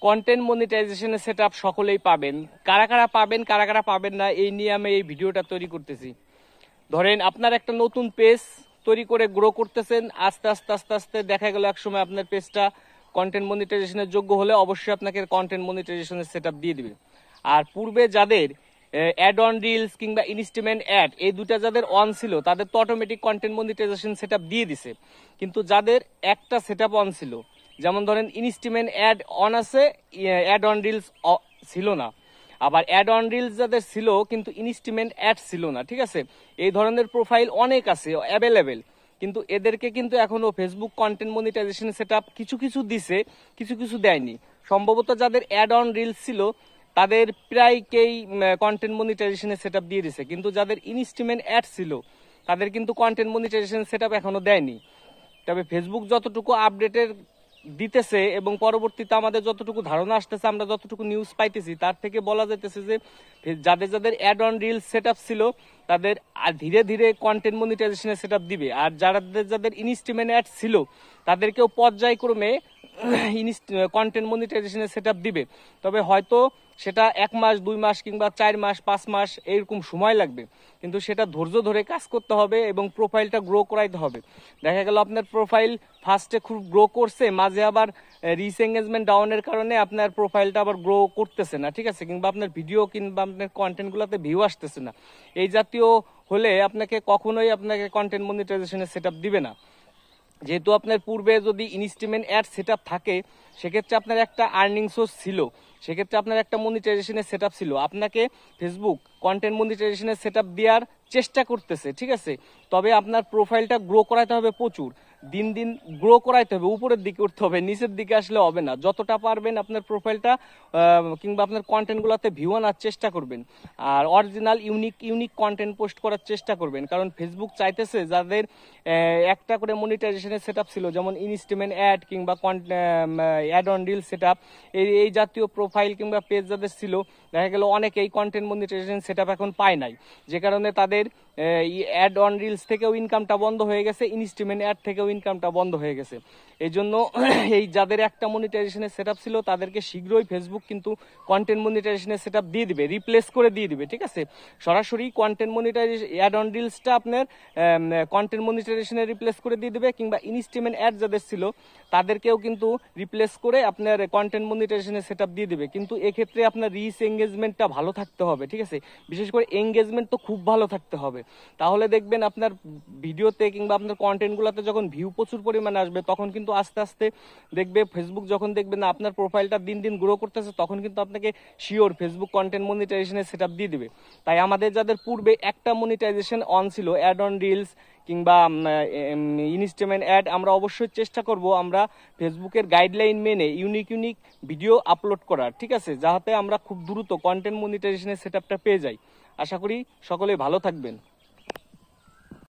Content মনিটাইজেশনের setup সকলেই পাবেন। কারা কারা পাবেন, কারা কারা পাবেন না, এই নিয়ে আমি এই ভিডিওটা তৈরি করতেছি। ধরেন আপনার একটা নতুন পেজ তৈরি করে গ্রো করতেছেন, আস্তে আস্তে আস্তে আস্তে দেখা গেল একসময় আপনার পেজটা কন্টেন্ট মনিটাইজেশনের যোগ্য হলে অবশ্যই আপনাকে কন্টেন্ট মনিটাইজেশনের সেটআপ দিয়ে দিবে। আর পূর্বে যাদের অ্যাড অন রিলস কিংবা ইনস্ট্যান্ট অ্যাড এই দুটা যাদের অন ছিল তাদের তো অটোমেটিক কন্টেন্ট মনিটাইজেশন সেটআপ দিয়ে দিছে। কিন্তু যাদের একটা সেটআপ অন ছিল, যেমন ধরেন ইনস্ট্যান্ট অ্যাড অন আছে, অ্যাড অন রিলস ছিল না, আবার অ্যাড অন রিলস যাদের ছিল কিন্তু ইনস্ট্যান্ট অ্যাড ছিল না, ঠিক আছে, এই ধরনের প্রোফাইল অনেক আছে অ্যাভেলেবেল। কিন্তু এদেরকে কিন্তু এখনো ফেসবুক কন্টেন্ট মনিটাইজেশন সেটআপ কিছু কিছু দিছে, কিছু কিছু দেয়নি। সম্ভবত যাদের অ্যাড অন রিলস ছিল তাদের প্রায়কেই কন্টেন্ট মনিটাইজেশনের সেটআপ দিয়ে দিছে, কিন্তু যাদের ইনস্ট্যান্ট অ্যাড ছিল তাদের কিন্তু কন্টেন্ট মনিটাইজেশন সেটআপ এখনো দেয়নি। তবে ফেসবুক যতটুকু আপডেটের দিতেছে এবং পরবর্তীতে আমাদের যতটুকু ধারণা আসতেছে, আমরা যতটুকু নিউজ পাইতেছি, তার থেকে বলা যাইতেছে যে যাদের যাদের অ্যাড অন রিলস সেটআপ ছিল তাদের ধীরে ধীরে কন্টেন্ট মনিটাইজেশনের সেটআপ দিবে। আর যাদের যাদের ইনস্ট্যান্ট অ্যাড ছিল তাদেরকেও পর্যায়ক্রমে কন্টেন্ট মনিটাইজেশনের সেটআপ দিবে। তবে হয়তো সেটা 1 মাস 2 মাস কিংবা 4 মাস 5 মাস এরকম সময় লাগবে, কিন্তু সেটা ধৈর্য ধরে কাজ করতে হবে এবং প্রোফাইলটা গ্রো করাইতে হবে। দেখা গেল আপনার প্রোফাইল ফার্স্টে খুব গ্রো করছে, মাঝে আবার রিচ এঙ্গেজমেন্ট ডাউনের কারণে আপনার প্রোফাইলটা আবার গ্রো করতেছে না, ঠিক আছে, কিংবা আপনার ভিডিও কিংবা আপনার কন্টেন্টগুলোতে ভিউ আসতেছে না। এই জাতীয় হলে আপনাকে কখনোই আপনাকে কন্টেন্ট মনিটাইজেশনের সেটআপ দিবে না। যেহেতু আপনার পূর্বে যদি ইনস্ট্যান্ট অ্যাড সেটআপ থাকে সেক্ষেত্রে আপনার একটা আর্নিং সোর্স ছিল, সেক্ষেত্রে আপনার একটা মনিটাইজেশনের সেটআপ ছিল, আপনাকে ফেসবুক কন্টেন্ট মনিটাইজেশনের সেটআপ দেওয়ার চেষ্টা করতেছে, ঠিক আছে। তবে আপনার প্রোফাইলটা গ্রো করাইতে হবে প্রচুর, দিন দিন গ্রো করাইতে হবে, উপরের দিকে উঠতে হবে, নিচের দিকে আসলে হবে না। যতটা পারবেন আপনার প্রোফাইলটা কিংবা আপনার কন্টেন্টগুলোতে ভিউ আনার চেষ্টা করবেন, আর অরিজিনাল ইউনিক কন্টেন্ট পোস্ট করার চেষ্টা করবেন। কারণ ফেসবুক চাইতেছে যাদের একটা করে মনিটাইজেশনের সেটআপ ছিল, যেমন ইনস্ট্যান্ট অ্যাড কিংবা অ্যাড অন রিল সেটআপ, এই জাতীয় প্রোফাইল কিংবা পেজ যাদের ছিল, দেখা গেল অনেকেই কন্টেন্ট মনিটাইজেশন সেটআপ এখন পায় নাই, যে কারণে তাদের অ্যাড অন রিলস থেকেও ইনকামটা বন্ধ হয়ে গেছে, ইনস্ট্যান্ট অ্যাড থেকেও ইনকামটা বন্ধ হয়ে গেছে। এই জন্য এই যাদের একটা মনিটাইজেশনের সেটআপ ছিল তাদেরকে শীঘ্রই ফেসবুক কিন্তু কন্টেন্ট মনিটাইজেশনের সেটআপ দিয়ে দিবে, রিপ্লেস করে দিয়ে দিবে, ঠিক আছে। সরাসরি কন্টেন্ট মনিটাইজেশন অ্যাড অন রিলসটা আপনার কন্টেন্ট মনিটাইজেশনে রিপ্লেস করে দিয়ে দিবে, কিংবা ইনস্ট্যান্ট অ্যাড যাদের ছিল তাদেরকেও কিন্তু রিপ্লেস করে আপনার কন্টেন্ট মনিটাইজেশনের সেটআপ দিয়ে দিবে। কিন্তু এক্ষেত্রে আপনার রিচ এঙ্গেজমেন্টটা ভালো থাকতে হবে, ঠিক আছে, বিশেষ করে এঙ্গেজমেন্ট তো খুব ভালো থাকতে হবে। তাহলে দেখবেন আপনার ভিডিওতে কিংবা আপনার কন্টেন্টগুলোতে যখন ভিউ প্রচুর পরিমাণে আসবে তখন কিন্তু আস্তে আস্তে দেখবে ফেসবুক, যখন দেখবে না আপনার প্রোফাইলটা দিন দিন গ্রো করতেছে, তখন কিন্তু আপনাকে শিওর ফেসবুক কন্টেন্ট মনিটাইজেশনের সেটআপ দিয়ে দিবে। তাই আমাদের যাদের পূর্বে একটা মনিটাইজেশন অন ছিল, অ্যাড অন রিলস কিংবা ইনস্ট্যান্ট অ্যাড, আমরা অবশ্যই চেষ্টা করব আমরা ফেসবুকের গাইডলাইন মেনে ইউনিক ভিডিও আপলোড করার, ঠিক আছে, যাতে আমরা খুব দ্রুত কন্টেন্ট মনিটাইজেশনের সেটআপটা পেয়ে যাই। আশা করি সকলে ভালো থাকবেন।